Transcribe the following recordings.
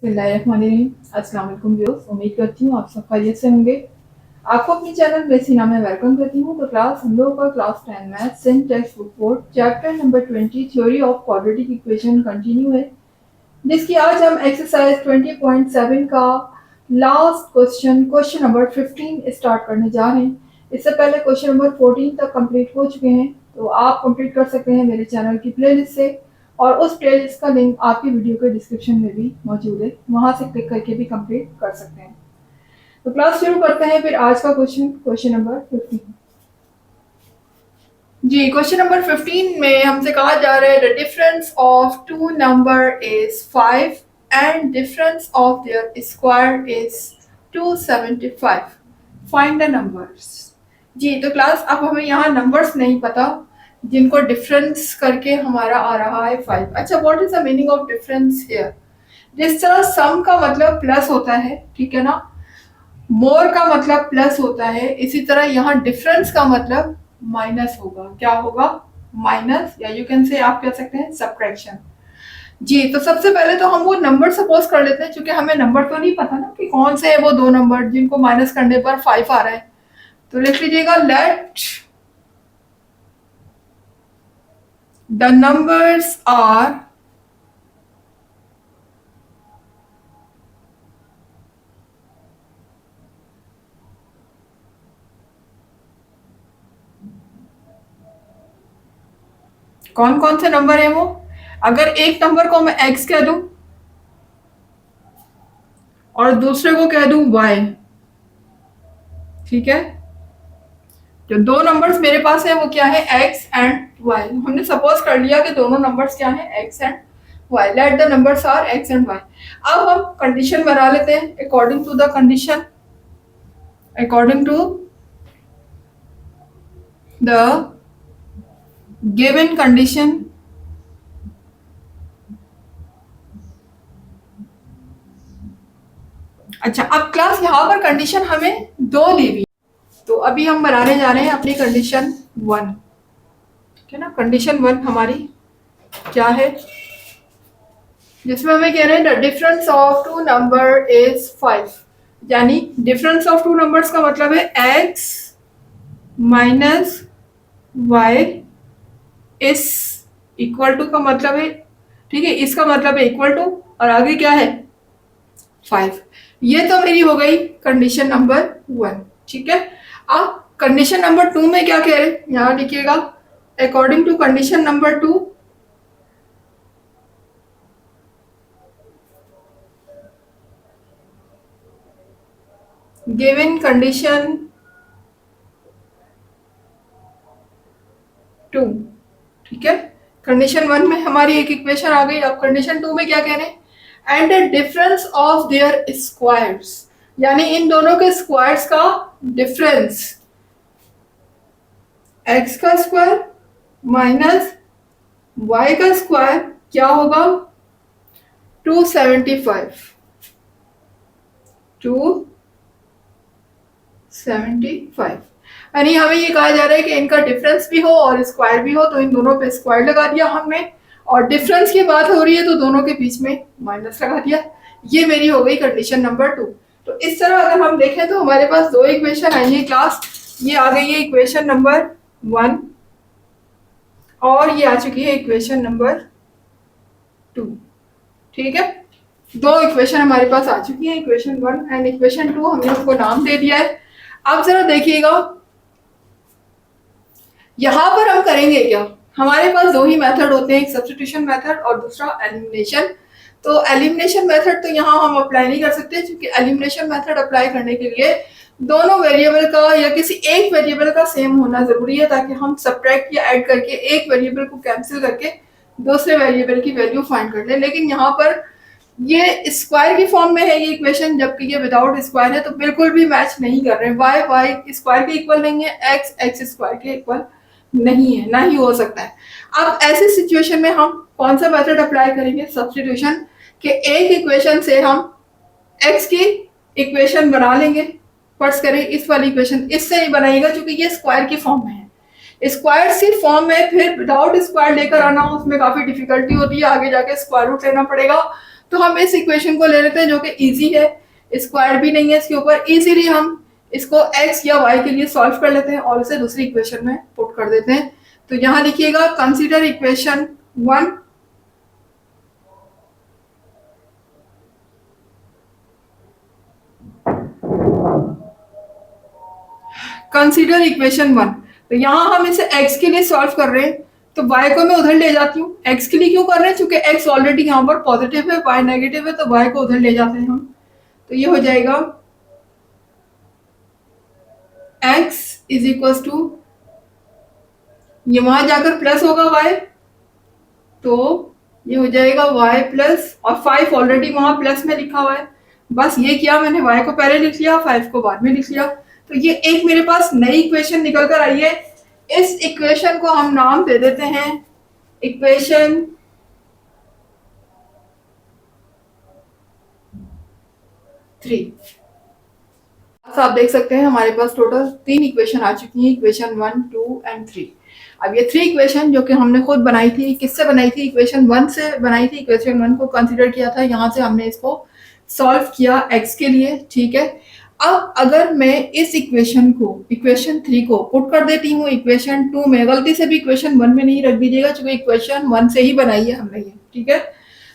बिस्मिल्लाहिर्रहमानिर्रहीम। अस्सलाम वालेकुम व्यूअर्स, उम्मीद करती हूँ आप सब खैरियत से होंगे। आपको अपने चैनल बेसिना में वेलकम करती हूँ। तो क्लास हम लोगों का class 10 maths in text book 4 chapter number 20 theory of quadratic equation continue है, जिसकी आज हम एक्सरसाइज 20.7 का लास्ट क्वेश्चन नंबर 15 स्टार्ट करने जा रहे हैं। इससे पहले क्वेश्चन नंबर 14 तक कंप्लीट हो चुके हैं, तो आप कंप्लीट कर सकते हैं मेरे चैनल की प्लेलिस्ट से, और उस प्लेलिस्ट का लिंक आपकी वीडियो के डिस्क्रिप्शन में भी मौजूद है, वहां से क्लिक करके भी कंप्लीट कर सकते हैं। तो क्लास शुरू करते हैं फिर आज का क्वेश्चन नंबर 15। जी, क्वेश्चन नंबर 15 में हमसे कहा जा रहा है the difference of two number is 5 and difference of their square is 275। Find the numbers. जी, तो क्लास अब हमें यहाँ नंबर्स नहीं पता जिनको डिफरेंस करके हमारा आ रहा है 5। अच्छा, what is the meaning of difference here? जिस तरह सम का मतलब प्लस होता है, ठीक है ना, मोर का मतलब प्लस होता है, इसी तरह यहाँ डिफरेंस का मतलब माइनस होगा। क्या होगा? माइनस, या यू कैन से आप कह सकते हैं सब्ट्रैक्शन। जी, तो सबसे पहले तो हम वो नंबर सपोज कर लेते हैं, क्योंकि हमें नंबर तो नहीं पता ना कि कौन से है वो दो नंबर जिनको माइनस करने पर 5 आ रहा है। तो लिख लीजिएगा लेट द नंबर्स आर कौन कौन से नंबर है वो। अगर एक नंबर को मैं x कह दूं और दूसरे को कह दूं y, ठीक है, जो दो नंबर्स मेरे पास है वो क्या है? x and y। हमने सपोज कर लिया कि दोनों नंबर्स क्या है? x and y। Let the numbers are x and y। अब हम कंडीशन बना लेते हैं according to the condition, according to the given condition. अच्छा, अब क्लास यहाँ पर कंडीशन हमें दो दी हुई, तो अभी हम बनाने जा रहे हैं अपनी कंडीशन 1, ठीक है ना। कंडीशन 1 हमारी क्या है? जिसमें हमें कह रहे हैं the difference of two number is 5, यानी डिफरेंस ऑफ टू नंबर्स का मतलब है x माइनस वाई इस इक्वल टू का मतलब है, ठीक है, इसका मतलब है इक्वल टू, और आगे क्या है? 5। ये तो मेरी हो गई कंडीशन नंबर 1, ठीक है। अब कंडीशन नंबर 2 में क्या कह रहे हैं, यहां लिखिएगा according to condition number 2, given condition 2, ठीक है। कंडीशन 1 में हमारी एक इक्वेशन आ गई। अब कंडीशन 2 में क्या कह रहे हैं? And the difference of there squares, यानी इन दोनों के स्क्वायर्स का डिफरेंस, x का स्क्वायर माइनस y का स्क्वायर क्या होगा? 275। 275, यानी हमें ये कहा जा रहा है कि इनका डिफरेंस भी हो और स्क्वायर भी हो, तो इन दोनों पे स्क्वायर लगा दिया हमने, और डिफरेंस की बात हो रही है तो दोनों के बीच में माइनस लगा दिया। ये मेरी हो गई कंडीशन नंबर 2। तो इस तरह अगर हम देखें तो हमारे पास दो इक्वेशन आई है क्लास। ये आ गई है इक्वेशन नंबर 1, और ये आ चुकी है इक्वेशन नंबर 2, ठीक है। दो इक्वेशन हमारे पास आ चुकी है, इक्वेशन 1 एंड इक्वेशन 2, हमने उसको नाम दे दिया है। अब जरा देखिएगा यहां पर हम करेंगे क्या। हमारे पास दो ही मेथड होते हैं, एक सब्स्टिट्यूशन मेथड और दूसरा एलिमिनेशन। तो एलिमिनेशन मेथड तो यहाँ हम अप्लाई नहीं कर सकते, क्योंकि एलिमिनेशन मेथड अप्लाई करने के लिए दोनों वेरिएबल का या किसी एक वेरिएबल का सेम होना जरूरी है, ताकि हम सब्ट्रैक्ट या ऐड करके एक वेरिएबल को कैंसिल करके दूसरे वेरिएबल की वैल्यू फाइंड कर ले। लेकिन यहाँ पर ये स्क्वायर की फॉर्म में है ये इक्वेशन, जबकि ये विदाउट स्क्वायर है, तो बिल्कुल भी मैच नहीं कर रहे हैं। y स्क्वायर के इक्वल नहीं है, x स्क्वायर के इक्वल नहीं है, ना ही हो सकता है। अब ऐसे सिचुएशन में हम कौन सा मेथड अप्लाई करेंगे? सब्स्टिट्यूशन के एक इक्वेशन से हम x की इक्वेशन बना लेंगे। फर्स्ट करें इस वाली इक्वेशन, इससे नहीं बनाइएगा क्योंकि ये स्क्वायर की फॉर्म में है। स्क्वायर सी फॉर्म में फिर विदाउट स्क्वायर लेकर आना उसमें काफी डिफिकल्टी होती है, आगे जाके स्क्वायर रूट लेना पड़ेगा। तो हम इस इक्वेशन को ले लेते हैं जो कि इजी है, स्क्वायर भी नहीं है इसके ऊपर। इजीली हम इसको x या y के लिए सॉल्व कर लेते हैं और उसे दूसरी इक्वेशन में पुट कर देते हैं। तो यहाँ लिखिएगा कंसीडर इक्वेशन 1, कंसीडर इक्वेशन 1। तो यहाँ हम इसे x के लिए सॉल्व कर रहे हैं, तो y को मैं उधर ले जाती हूँ। x के लिए क्यों कर रहे हैं? क्योंकि x ऑलरेडी यहाँ पर पॉजिटिव है, y नेगेटिव है, तो y को उधर ले जाते हैं हम। तो ये हो जाएगा x इज इक्वल टू, ये वहां जाकर प्लस होगा y, तो ये हो जाएगा y प्लस, और 5 ऑलरेडी वहां प्लस में लिखा हुआ है। बस ये किया मैंने, y को पहले लिख लिया, 5 को बाद में लिख लिया। तो ये एक मेरे पास नई इक्वेशन निकल कर आई है। इस इक्वेशन को हम नाम दे देते हैं इक्वेशन 3। आप देख सकते हैं हमारे पास टोटल 3 इक्वेशन आ चुकी हैं, इक्वेशन 1, 2 एंड 3। अब ये 3 इक्वेशन जो कि हमने खुद बनाई थी, किससे बनाई थी? इक्वेशन 1 से बनाई थी। इक्वेशन 1 को कंसीडर किया था, यहाँ से हमने इसको सॉल्व किया x के लिए, ठीक है। अब अगर मैं इस इक्वेशन को, इक्वेशन 3 को पुट कर देती हूँ इक्वेशन 2 में, गलती से भी इक्वेशन 1 में नहीं रख दीजिएगा क्योंकि इक्वेशन 1 से ही बनाई है हमने ये, ठीक है।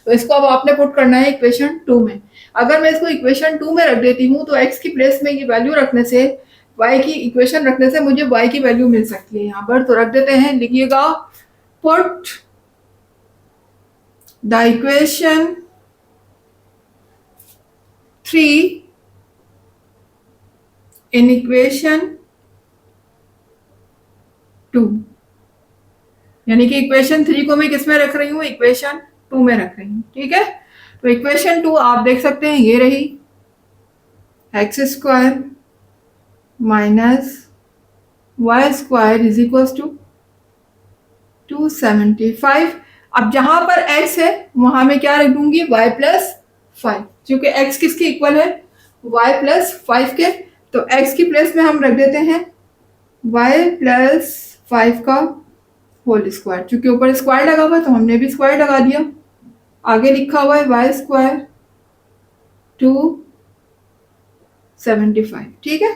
तो इसको अब आपने पुट करना है इक्वेशन 2 में। अगर मैं इसको इक्वेशन 2 में रख देती हूँ तो x की प्लेस में ये वैल्यू रखने से, y की इक्वेशन रखने से मुझे y की वैल्यू मिल सकती है यहाँ पर। तो रख देते हैं, लिखिएगा put the equation 3 in equation 2, यानी कि इक्वेशन 3 को मैं किस में रख रही हूँ? इक्वेशन 2 में रख रही हूँ, ठीक है। तो इक्वेशन 2 आप देख सकते हैं ये रही, X square minus Y square is equal to 275। अब जहां पर x है वहां मैं क्या रख दूंगी? y प्लस 5, क्योंकि x किसके इक्वल है? y प्लस 5 के। तो x की प्लेस में हम रख देते हैं y प्लस 5 का होल स्क्वायर, क्योंकि ऊपर स्क्वायर लगा हुआ है तो हमने भी स्क्वायर लगा दिया। आगे लिखा हुआ है y स्क्वायर 275, ठीक है।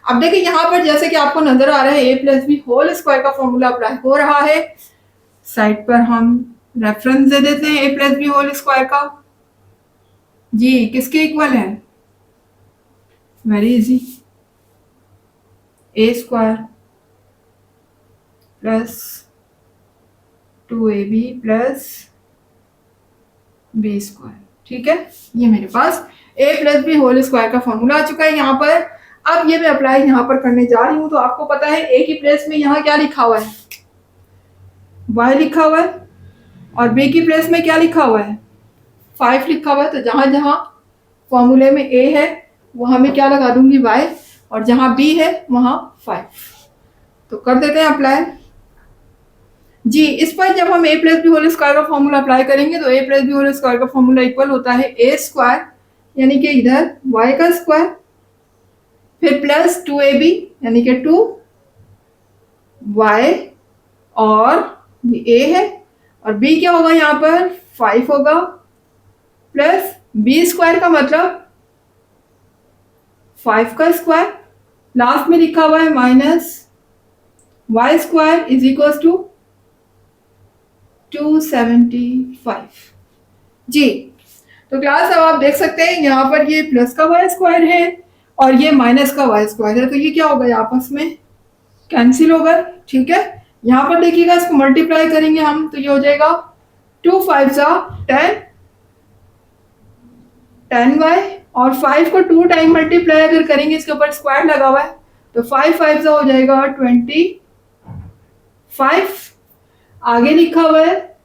अब देखिए यहाँ पर जैसे कि आपको नजर आ रहा है a plus B whole square का फॉर्मूला अप्लाई हो रहा है। साइड पर हम रेफरेंस दे देते हैं a plus B whole square का। जी किसके इक्वल है? Very easy, a square plus 2ab प्लस b स्क्वायर, ठीक है। ये मेरे पास a plus B whole square का फॉर्मूला आ चुका है यहाँ पर। अब ये मैं अप्लाई यहाँ पर करने जा रही हूँ। तो आपको पता है a की प्लेस में यहाँ क्या लिखा हुआ है? y लिखा हुआ है, और b की प्लेस में क्या लिखा हुआ है? 5 लिखा हुआ है। तो जहां जहां फॉर्मूले में a है वहां मैं क्या लगा दूंगी? y, और जहां b है वहां 5। तो कर देते हैं अप्लाई। जी इस पर जब हम a plus B whole square का फॉर्मूला अप्लाई करेंगे तो a plus B whole square का फॉर्मूला इक्वल होता है a स्क्वायर, यानी कि इधर y का स्क्वायर, फिर प्लस 2ab यानी कि 2y, और ये a है, और b क्या होगा यहाँ पर? 5 होगा, प्लस b स्क्वायर का मतलब 5 का स्क्वायर, लास्ट में लिखा हुआ है minus y square is equal to 275। जी तो क्लास अब आप देख सकते हैं यहाँ पर ये प्लस का y स्क्वायर है और ये माइनस का y स्क्वायर है। तो ये क्या होगा? आपस में कैंसिल होगा, ठीक है। यहाँ पर देखिएगा, इसको मल्टीप्लाई करेंगे हम तो ये हो जाएगा 2 5 जा 10y, और 5 को 2 टाइम मल्टीप्लाई अगर करेंगे, इसके ऊपर स्क्वायर लगा हुआ है, तो 5 5 जा हो जाएगा 25। आगे लिखा हुआ है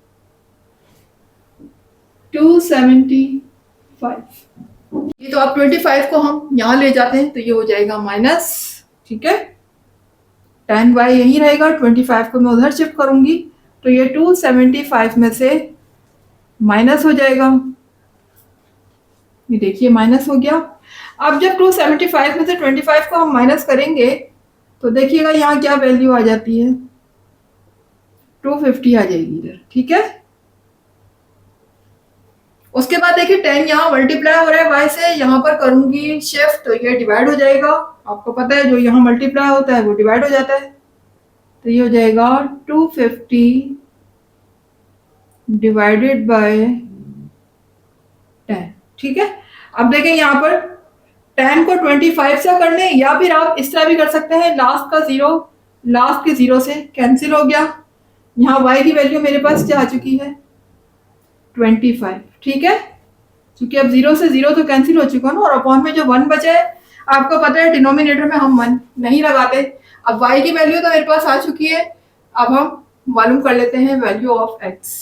275। ये तो आप 25 को हम यहाँ ले जाते हैं तो ये हो जाएगा माइनस, ठीक है। 10y यही रहेगा, 25 को मैं उधर शिफ्ट करूंगी तो ये 275 में से माइनस हो जाएगा। ये देखिए माइनस हो गया। अब जब 275 में से 25 को हम माइनस करेंगे तो देखिएगा यहाँ क्या वैल्यू आ जाती है? 250 आ जाएगी इधर, ठीक है। उसके बाद देखिए 10 यहाँ मल्टीप्लाई हो रहा है y से, यहाँ पर करूंगी शिफ्ट तो ये डिवाइड हो जाएगा। आपको पता है जो यहाँ मल्टीप्लाई होता है वो डिवाइड हो जाता है, तो ये हो जाएगा 250 डिवाइडेड बाय 10। ठीक है, अब देखें यहाँ पर 10 को 25 से कर लें, या फिर आप इस तरह भी कर सकते हैं, लास्ट का जीरो लास्ट के जीरो से कैंसिल हो गया। यहाँ y की वैल्यू मेरे पास क्या आ चुकी है 25। ठीक है, क्योंकि अब जीरो से जीरो तो कैंसिल हो चुका ना, और अपॉन में जो 1 बचा है, आपको पता है डिनोमिनेटर में हम 1 नहीं लगाते। अब y की वैल्यू तो मेरे पास आ चुकी है, अब हम मालूम कर लेते हैं वैल्यू ऑफ x।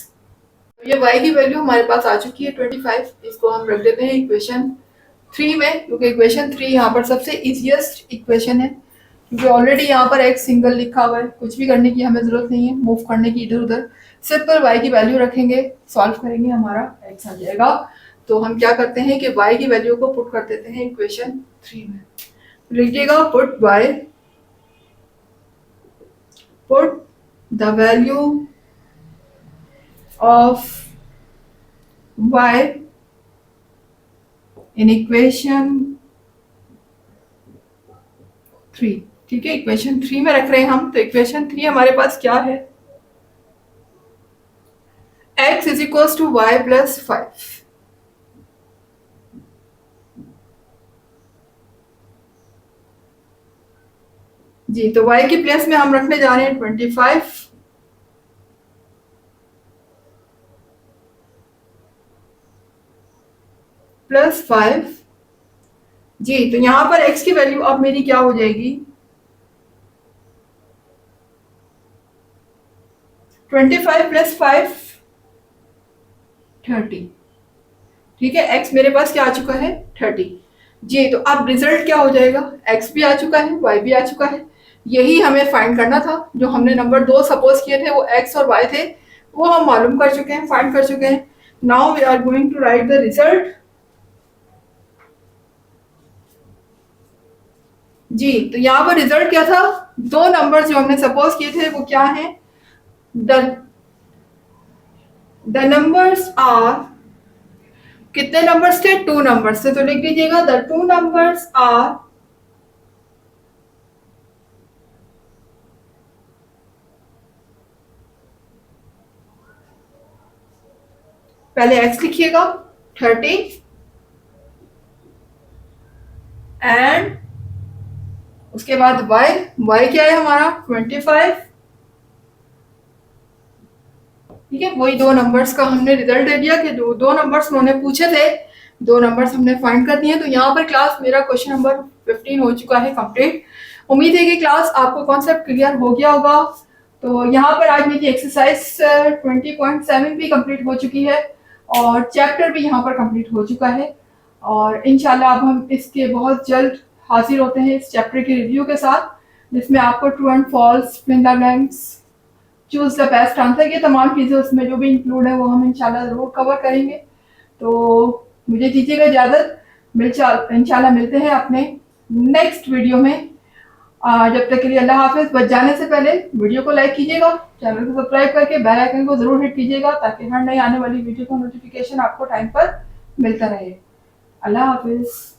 तो ये y की वैल्यू हमारे पास आ चुकी है 25, इसको हम रख देते हैं इक्वेशन 3 में, क्योंकि इक्वेशन 3 यहाँ पर सबसे इजीएस्ट इक्वेशन है, क्योंकि ऑलरेडी यहाँ पर x सिंगल लिखा हुआ है, कुछ भी करने की हमें जरूरत नहीं है, मूव करने की इधर उधर, सिंपल y की वैल्यू रखेंगे, सॉल्व करेंगे, हमारा x आ जाएगा। तो हम क्या करते हैं कि y की वैल्यू को पुट कर देते हैं इक्वेशन 3 में। लिखिएगा put the value of y in equation 3। ठीक है, इक्वेशन 3 में रख रहे हैं हम, तो इक्वेशन 3 हमारे पास क्या है, x is equal to Y plus 5। जी, तो y की प्लेस में हम रखने जा रहे हैं 25 प्लस 5। जी, तो यहां पर x की वैल्यू अब मेरी क्या हो जाएगी 25 प्लस 5 30। ठीक है, x मेरे पास क्या आ चुका है 30। जी, तो अब रिजल्ट क्या हो जाएगा, x भी आ चुका है y भी आ चुका है, यही हमें फाइंड करना था। जो हमने नंबर 2 सपोज किए थे वो x और y थे, वो हम मालूम कर चुके हैं, फाइंड कर चुके हैं। Now we are going to write the result. जी, तो यहाँ पर रिजल्ट क्या था, दो नंबर जो हमने सपोज किए थे वो क्या है, द नंबर्स आर, कितने नंबर्स थे 2 नंबर्स थे, तो लिख दीजिएगा द 2 नंबर्स आर पहले x लिखिएगा 30 एंड उसके बाद y क्या है हमारा 25। ठीक है, वही दो नंबर्स का हमने रिजल्ट दे दिया कि जो दो नंबर्स उन्होंने पूछे थे, दो नंबर्स हमने फाइंड कर दिए। तो यहाँ पर क्लास मेरा क्वेश्चन नंबर 15 हो चुका है कंप्लीट। उम्मीद है कि क्लास आपको कॉन्सेप्ट क्लियर हो गया होगा। तो यहाँ पर आज मेरी एक्सरसाइज 20.7 भी कंप्लीट हो चुकी है और चैप्टर भी यहाँ पर कंप्लीट हो चुका है, और इंशाल्लाह अब हम इसके बहुत जल्द हाजिर होते हैं इस चैप्टर की रिव्यू के साथ, जिसमें आपको true and false, fill in the blanks, choose the best answer, ये तमाम चीज़ें उसमें जो भी इंक्लूड है वो हम इंशाल्लाह ज़रूर कवर करेंगे। तो मुझे दीजिएगा इजाज़त, इंशाल्लाह मिलते हैं अपने नेक्स्ट वीडियो में। जब तक के लिए अल्लाह हाफिज़। बच जाने से पहले वीडियो को लाइक कीजिएगा, चैनल को सब्सक्राइब करके बेल आइकन को ज़रूर हिट कीजिएगा, ताकि हर नई आने वाली वीडियो का नोटिफिकेशन आपको टाइम पर मिलता रहे। अल्लाह हाफिज़।